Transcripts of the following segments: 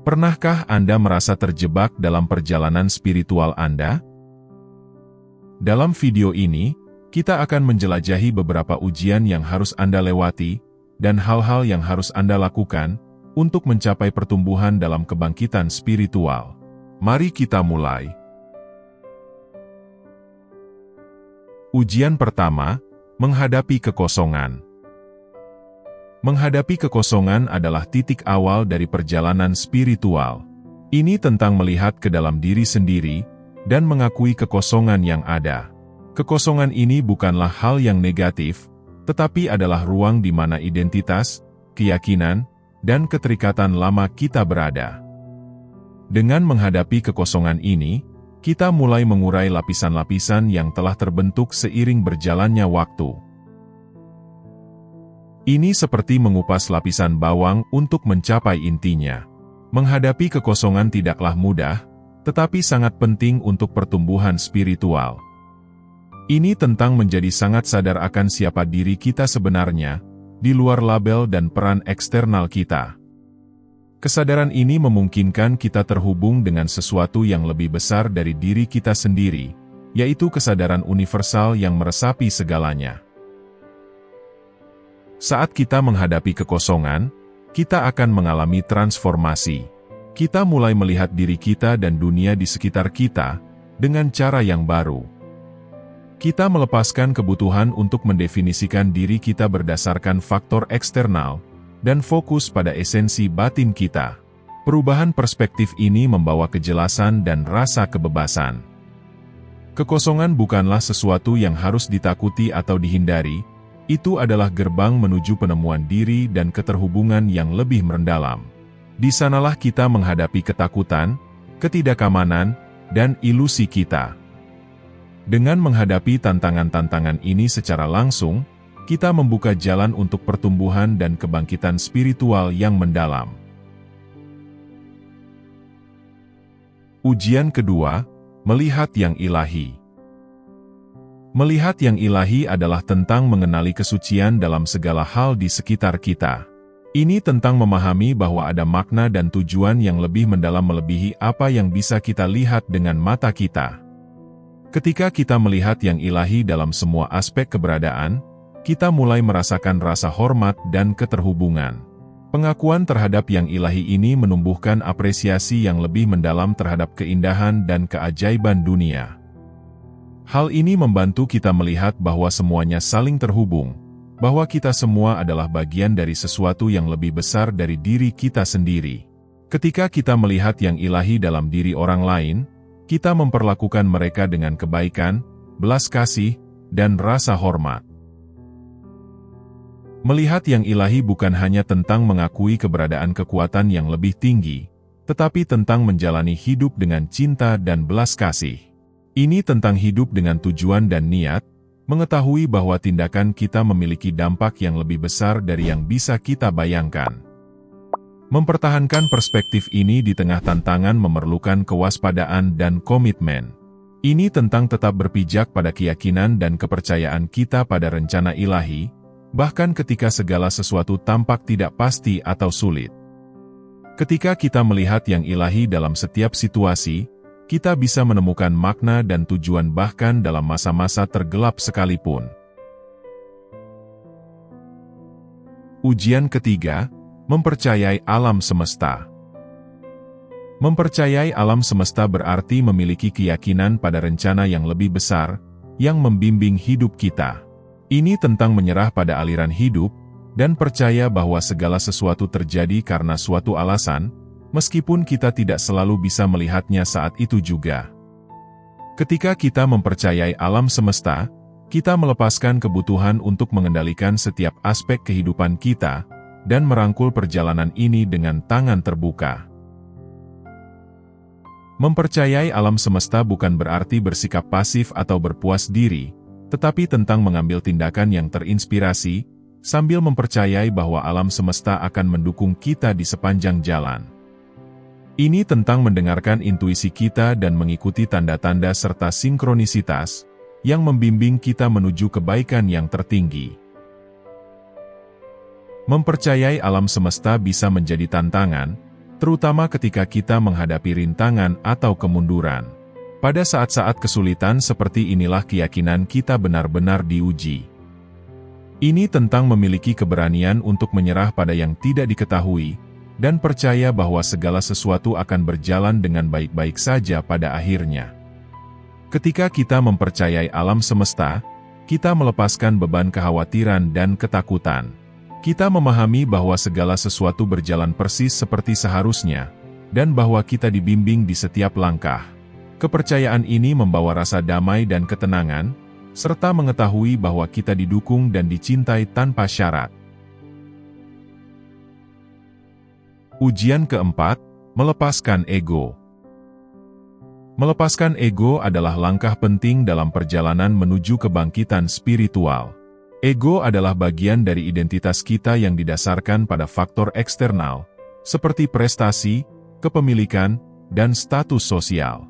Pernahkah Anda merasa terjebak dalam perjalanan spiritual Anda? Dalam video ini, kita akan menjelajahi beberapa ujian yang harus Anda lewati, dan hal-hal yang harus Anda lakukan untuk mencapai pertumbuhan dalam kebangkitan spiritual. Mari kita mulai. Ujian pertama, menghadapi kekosongan. Menghadapi kekosongan adalah titik awal dari perjalanan spiritual. Ini tentang melihat ke dalam diri sendiri dan mengakui kekosongan yang ada. Kekosongan ini bukanlah hal yang negatif, tetapi adalah ruang di mana identitas, keyakinan, dan keterikatan lama kita berada. Dengan menghadapi kekosongan ini, kita mulai mengurai lapisan-lapisan yang telah terbentuk seiring berjalannya waktu. Ini seperti mengupas lapisan bawang untuk mencapai intinya. Menghadapi kekosongan tidaklah mudah, tetapi sangat penting untuk pertumbuhan spiritual. Ini tentang menjadi sangat sadar akan siapa diri kita sebenarnya, di luar label dan peran eksternal kita. Kesadaran ini memungkinkan kita terhubung dengan sesuatu yang lebih besar dari diri kita sendiri, yaitu kesadaran universal yang meresapi segalanya. Saat kita menghadapi kekosongan, kita akan mengalami transformasi. Kita mulai melihat diri kita dan dunia di sekitar kita dengan cara yang baru. Kita melepaskan kebutuhan untuk mendefinisikan diri kita berdasarkan faktor eksternal dan fokus pada esensi batin kita. Perubahan perspektif ini membawa kejelasan dan rasa kebebasan. Kekosongan bukanlah sesuatu yang harus ditakuti atau dihindari. Itu adalah gerbang menuju penemuan diri dan keterhubungan yang lebih mendalam. Di sanalah kita menghadapi ketakutan, ketidakamanan, dan ilusi kita. Dengan menghadapi tantangan-tantangan ini secara langsung, kita membuka jalan untuk pertumbuhan dan kebangkitan spiritual yang mendalam. Ujian kedua, melihat yang ilahi. Melihat yang ilahi adalah tentang mengenali kesucian dalam segala hal di sekitar kita. Ini tentang memahami bahwa ada makna dan tujuan yang lebih mendalam melebihi apa yang bisa kita lihat dengan mata kita. Ketika kita melihat yang ilahi dalam semua aspek keberadaan, kita mulai merasakan rasa hormat dan keterhubungan. Pengakuan terhadap yang ilahi ini menumbuhkan apresiasi yang lebih mendalam terhadap keindahan dan keajaiban dunia. Hal ini membantu kita melihat bahwa semuanya saling terhubung, bahwa kita semua adalah bagian dari sesuatu yang lebih besar dari diri kita sendiri. Ketika kita melihat yang ilahi dalam diri orang lain, kita memperlakukan mereka dengan kebaikan, belas kasih, dan rasa hormat. Melihat yang ilahi bukan hanya tentang mengakui keberadaan kekuatan yang lebih tinggi, tetapi tentang menjalani hidup dengan cinta dan belas kasih. Ini tentang hidup dengan tujuan dan niat, mengetahui bahwa tindakan kita memiliki dampak yang lebih besar dari yang bisa kita bayangkan. Mempertahankan perspektif ini di tengah tantangan memerlukan kewaspadaan dan komitmen. Ini tentang tetap berpijak pada keyakinan dan kepercayaan kita pada rencana ilahi, bahkan ketika segala sesuatu tampak tidak pasti atau sulit. Ketika kita melihat yang ilahi dalam setiap situasi, kita bisa menemukan makna dan tujuan bahkan dalam masa-masa tergelap sekalipun. Ujian ketiga, mempercayai alam semesta. Mempercayai alam semesta berarti memiliki keyakinan pada rencana yang lebih besar, yang membimbing hidup kita. Ini tentang menyerah pada aliran hidup, dan percaya bahwa segala sesuatu terjadi karena suatu alasan, meskipun kita tidak selalu bisa melihatnya saat itu juga. Ketika kita mempercayai alam semesta, kita melepaskan kebutuhan untuk mengendalikan setiap aspek kehidupan kita, dan merangkul perjalanan ini dengan tangan terbuka. Mempercayai alam semesta bukan berarti bersikap pasif atau berpuas diri, tetapi tentang mengambil tindakan yang terinspirasi, sambil mempercayai bahwa alam semesta akan mendukung kita di sepanjang jalan. Ini tentang mendengarkan intuisi kita dan mengikuti tanda-tanda serta sinkronisitas, yang membimbing kita menuju kebaikan yang tertinggi. Mempercayai alam semesta bisa menjadi tantangan, terutama ketika kita menghadapi rintangan atau kemunduran. Pada saat-saat kesulitan seperti inilah keyakinan kita benar-benar diuji. Ini tentang memiliki keberanian untuk menyerah pada yang tidak diketahui, dan percaya bahwa segala sesuatu akan berjalan dengan baik-baik saja pada akhirnya. Ketika kita mempercayai alam semesta, kita melepaskan beban kekhawatiran dan ketakutan. Kita memahami bahwa segala sesuatu berjalan persis seperti seharusnya, dan bahwa kita dibimbing di setiap langkah. Kepercayaan ini membawa rasa damai dan ketenangan, serta mengetahui bahwa kita didukung dan dicintai tanpa syarat. Ujian keempat, melepaskan ego. Melepaskan ego adalah langkah penting dalam perjalanan menuju kebangkitan spiritual. Ego adalah bagian dari identitas kita yang didasarkan pada faktor eksternal, seperti prestasi, kepemilikan, dan status sosial.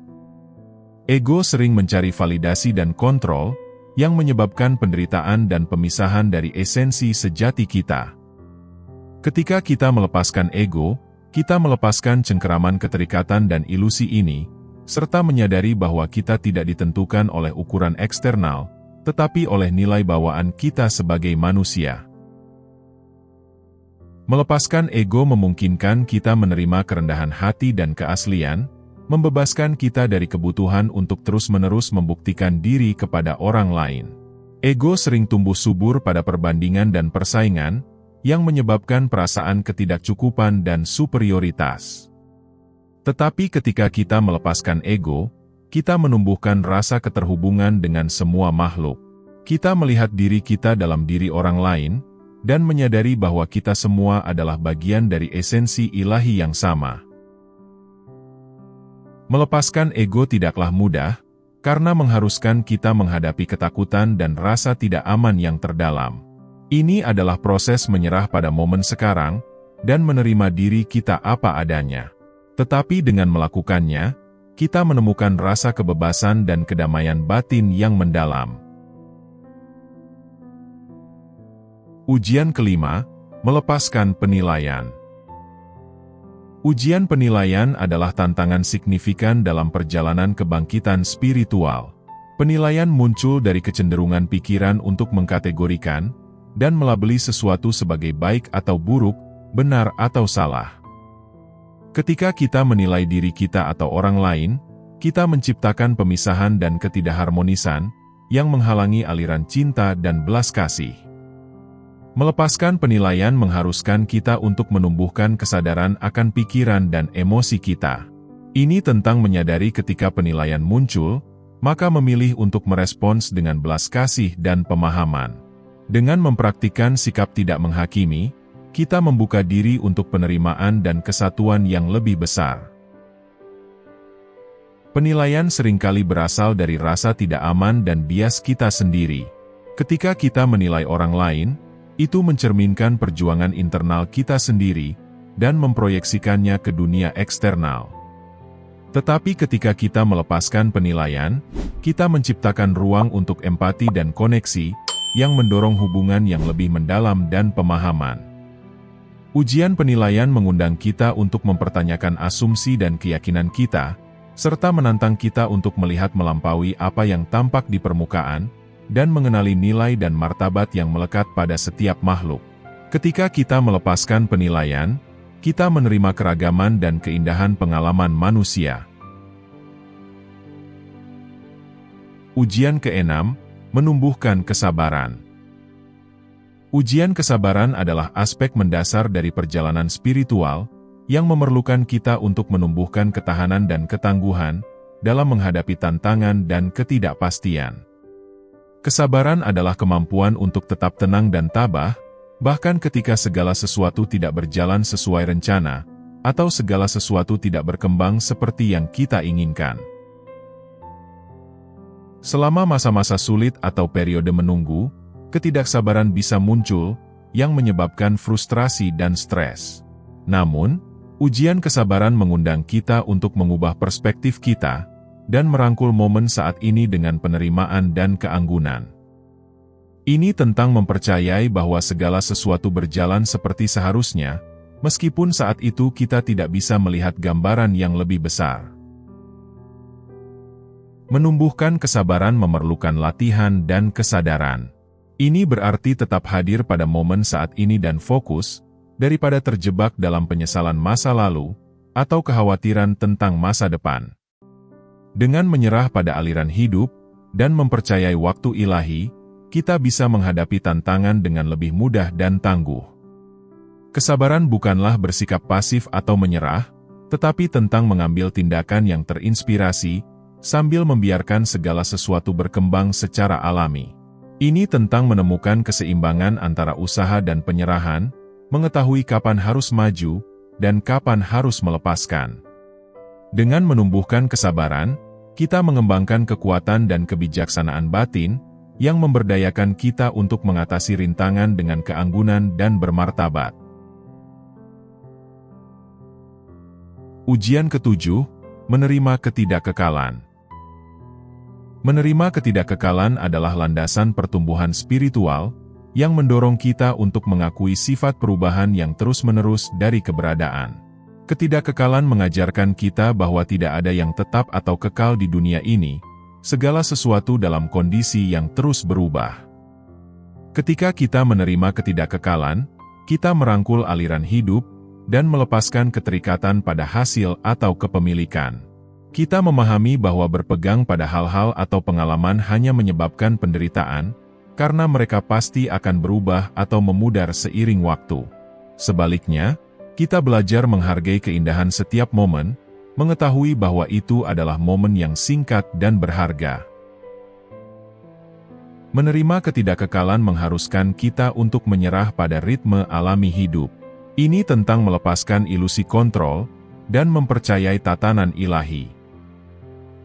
Ego sering mencari validasi dan kontrol, yang menyebabkan penderitaan dan pemisahan dari esensi sejati kita. Ketika kita melepaskan ego, kita melepaskan cengkeraman keterikatan dan ilusi ini, serta menyadari bahwa kita tidak ditentukan oleh ukuran eksternal, tetapi oleh nilai bawaan kita sebagai manusia. Melepaskan ego memungkinkan kita menerima kerendahan hati dan keaslian, membebaskan kita dari kebutuhan untuk terus-menerus membuktikan diri kepada orang lain. Ego sering tumbuh subur pada perbandingan dan persaingan, yang menyebabkan perasaan ketidakcukupan dan superioritas. Tetapi ketika kita melepaskan ego, kita menumbuhkan rasa keterhubungan dengan semua makhluk. Kita melihat diri kita dalam diri orang lain, dan menyadari bahwa kita semua adalah bagian dari esensi ilahi yang sama. Melepaskan ego tidaklah mudah, karena mengharuskan kita menghadapi ketakutan dan rasa tidak aman yang terdalam. Ini adalah proses menyerah pada momen sekarang, dan menerima diri kita apa adanya. Tetapi dengan melakukannya, kita menemukan rasa kebebasan dan kedamaian batin yang mendalam. Ujian kelima, melepaskan penilaian. Ujian penilaian adalah tantangan signifikan dalam perjalanan kebangkitan spiritual. Penilaian muncul dari kecenderungan pikiran untuk mengkategorikan, dan melabeli sesuatu sebagai baik atau buruk, benar atau salah. Ketika kita menilai diri kita atau orang lain, kita menciptakan pemisahan dan ketidakharmonisan, yang menghalangi aliran cinta dan belas kasih. Melepaskan penilaian mengharuskan kita untuk menumbuhkan kesadaran akan pikiran dan emosi kita. Ini tentang menyadari ketika penilaian muncul, maka memilih untuk merespons dengan belas kasih dan pemahaman. Dengan mempraktikkan sikap tidak menghakimi, kita membuka diri untuk penerimaan dan kesatuan yang lebih besar. Penilaian seringkali berasal dari rasa tidak aman dan bias kita sendiri. Ketika kita menilai orang lain, itu mencerminkan perjuangan internal kita sendiri, dan memproyeksikannya ke dunia eksternal. Tetapi ketika kita melepaskan penilaian, kita menciptakan ruang untuk empati dan koneksi, yang mendorong hubungan yang lebih mendalam dan pemahaman. Ujian penilaian mengundang kita untuk mempertanyakan asumsi dan keyakinan kita, serta menantang kita untuk melihat melampaui apa yang tampak di permukaan, dan mengenali nilai dan martabat yang melekat pada setiap makhluk. Ketika kita melepaskan penilaian, kita menerima keragaman dan keindahan pengalaman manusia. Ujian keenam, menumbuhkan kesabaran. Ujian kesabaran adalah aspek mendasar dari perjalanan spiritual, yang memerlukan kita untuk menumbuhkan ketahanan dan ketangguhan, dalam menghadapi tantangan dan ketidakpastian. Kesabaran adalah kemampuan untuk tetap tenang dan tabah, bahkan ketika segala sesuatu tidak berjalan sesuai rencana, atau segala sesuatu tidak berkembang seperti yang kita inginkan. Selama masa-masa sulit atau periode menunggu, ketidaksabaran bisa muncul, yang menyebabkan frustrasi dan stres. Namun, ujian kesabaran mengundang kita untuk mengubah perspektif kita, dan merangkul momen saat ini dengan penerimaan dan keanggunan. Ini tentang mempercayai bahwa segala sesuatu berjalan seperti seharusnya, meskipun saat itu kita tidak bisa melihat gambaran yang lebih besar. Menumbuhkan kesabaran memerlukan latihan dan kesadaran. Ini berarti tetap hadir pada momen saat ini dan fokus, daripada terjebak dalam penyesalan masa lalu, atau kekhawatiran tentang masa depan. Dengan menyerah pada aliran hidup, dan mempercayai waktu ilahi, kita bisa menghadapi tantangan dengan lebih mudah dan tangguh. Kesabaran bukanlah bersikap pasif atau menyerah, tetapi tentang mengambil tindakan yang terinspirasi, sambil membiarkan segala sesuatu berkembang secara alami. Ini tentang menemukan keseimbangan antara usaha dan penyerahan, mengetahui kapan harus maju, dan kapan harus melepaskan. Dengan menumbuhkan kesabaran, kita mengembangkan kekuatan dan kebijaksanaan batin, yang memberdayakan kita untuk mengatasi rintangan dengan keanggunan dan bermartabat. Ujian ketujuh, menerima ketidakkekalan. Menerima ketidakkekalan adalah landasan pertumbuhan spiritual, yang mendorong kita untuk mengakui sifat perubahan yang terus-menerus dari keberadaan. Ketidakkekalan mengajarkan kita bahwa tidak ada yang tetap atau kekal di dunia ini, segala sesuatu dalam kondisi yang terus berubah. Ketika kita menerima ketidakkekalan, kita merangkul aliran hidup, dan melepaskan keterikatan pada hasil atau kepemilikan. Kita memahami bahwa berpegang pada hal-hal atau pengalaman hanya menyebabkan penderitaan, karena mereka pasti akan berubah atau memudar seiring waktu. Sebaliknya, kita belajar menghargai keindahan setiap momen, mengetahui bahwa itu adalah momen yang singkat dan berharga. Menerima ketidakkekalan mengharuskan kita untuk menyerah pada ritme alami hidup. Ini tentang melepaskan ilusi kontrol, dan mempercayai tatanan ilahi.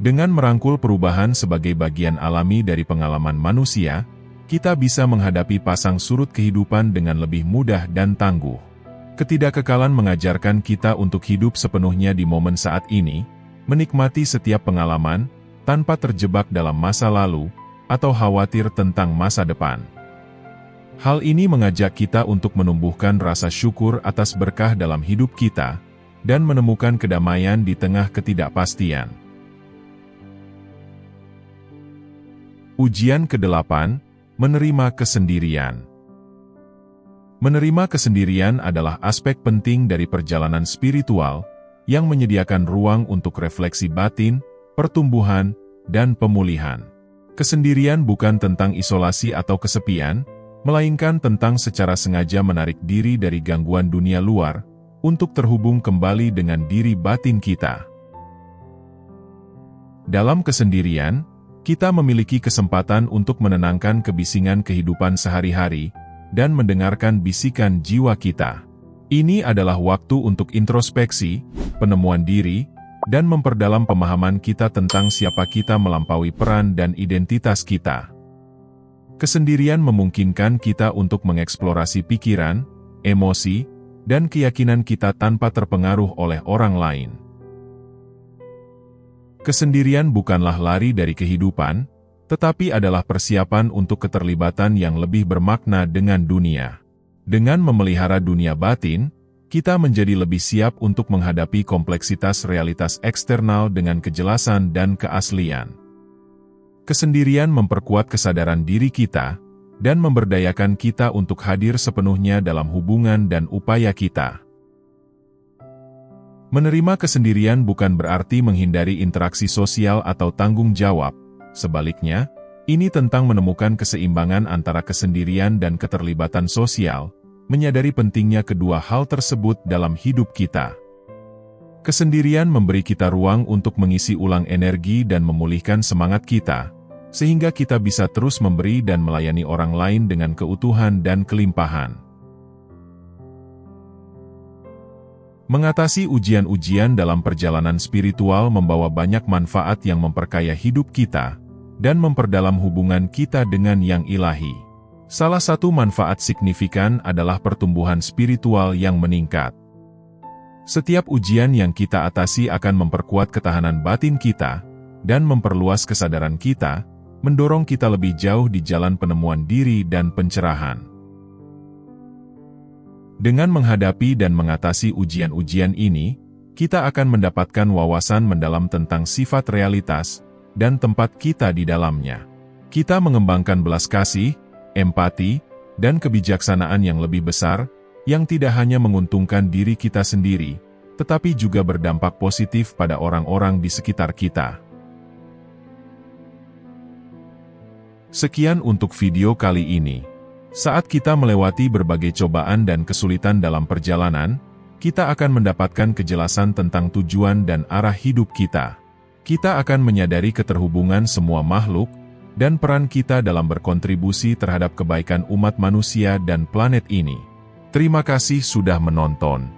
Dengan merangkul perubahan sebagai bagian alami dari pengalaman manusia, kita bisa menghadapi pasang surut kehidupan dengan lebih mudah dan tangguh. Ketidakkekalan mengajarkan kita untuk hidup sepenuhnya di momen saat ini, menikmati setiap pengalaman, tanpa terjebak dalam masa lalu, atau khawatir tentang masa depan. Hal ini mengajak kita untuk menumbuhkan rasa syukur atas berkah dalam hidup kita, dan menemukan kedamaian di tengah ketidakpastian. Ujian ke-8, menerima kesendirian. Menerima kesendirian adalah aspek penting dari perjalanan spiritual, yang menyediakan ruang untuk refleksi batin, pertumbuhan, dan pemulihan. Kesendirian bukan tentang isolasi atau kesepian, melainkan tentang secara sengaja menarik diri dari gangguan dunia luar, untuk terhubung kembali dengan diri batin kita. Dalam kesendirian, kita memiliki kesempatan untuk menenangkan kebisingan kehidupan sehari-hari, dan mendengarkan bisikan jiwa kita. Ini adalah waktu untuk introspeksi, penemuan diri, dan memperdalam pemahaman kita tentang siapa kita melampaui peran dan identitas kita. Kesendirian memungkinkan kita untuk mengeksplorasi pikiran, emosi, dan keyakinan kita tanpa terpengaruh oleh orang lain. Kesendirian bukanlah lari dari kehidupan, tetapi adalah persiapan untuk keterlibatan yang lebih bermakna dengan dunia. Dengan memelihara dunia batin, kita menjadi lebih siap untuk menghadapi kompleksitas realitas eksternal dengan kejelasan dan keaslian. Kesendirian memperkuat kesadaran diri kita, dan memberdayakan kita untuk hadir sepenuhnya dalam hubungan dan upaya kita. Menerima kesendirian bukan berarti menghindari interaksi sosial atau tanggung jawab. Sebaliknya, ini tentang menemukan keseimbangan antara kesendirian dan keterlibatan sosial, menyadari pentingnya kedua hal tersebut dalam hidup kita. Kesendirian memberi kita ruang untuk mengisi ulang energi dan memulihkan semangat kita, sehingga kita bisa terus memberi dan melayani orang lain dengan keutuhan dan kelimpahan. Mengatasi ujian-ujian dalam perjalanan spiritual membawa banyak manfaat yang memperkaya hidup kita, dan memperdalam hubungan kita dengan yang ilahi. Salah satu manfaat signifikan adalah pertumbuhan spiritual yang meningkat. Setiap ujian yang kita atasi akan memperkuat ketahanan batin kita, dan memperluas kesadaran kita, mendorong kita lebih jauh di jalan penemuan diri dan pencerahan. Dengan menghadapi dan mengatasi ujian-ujian ini, kita akan mendapatkan wawasan mendalam tentang sifat realitas dan tempat kita di dalamnya. Kita mengembangkan belas kasih, empati, dan kebijaksanaan yang lebih besar, yang tidak hanya menguntungkan diri kita sendiri, tetapi juga berdampak positif pada orang-orang di sekitar kita. Sekian untuk video kali ini. Saat kita melewati berbagai cobaan dan kesulitan dalam perjalanan, kita akan mendapatkan kejelasan tentang tujuan dan arah hidup kita. Kita akan menyadari keterhubungan semua makhluk, dan peran kita dalam berkontribusi terhadap kebaikan umat manusia dan planet ini. Terima kasih sudah menonton.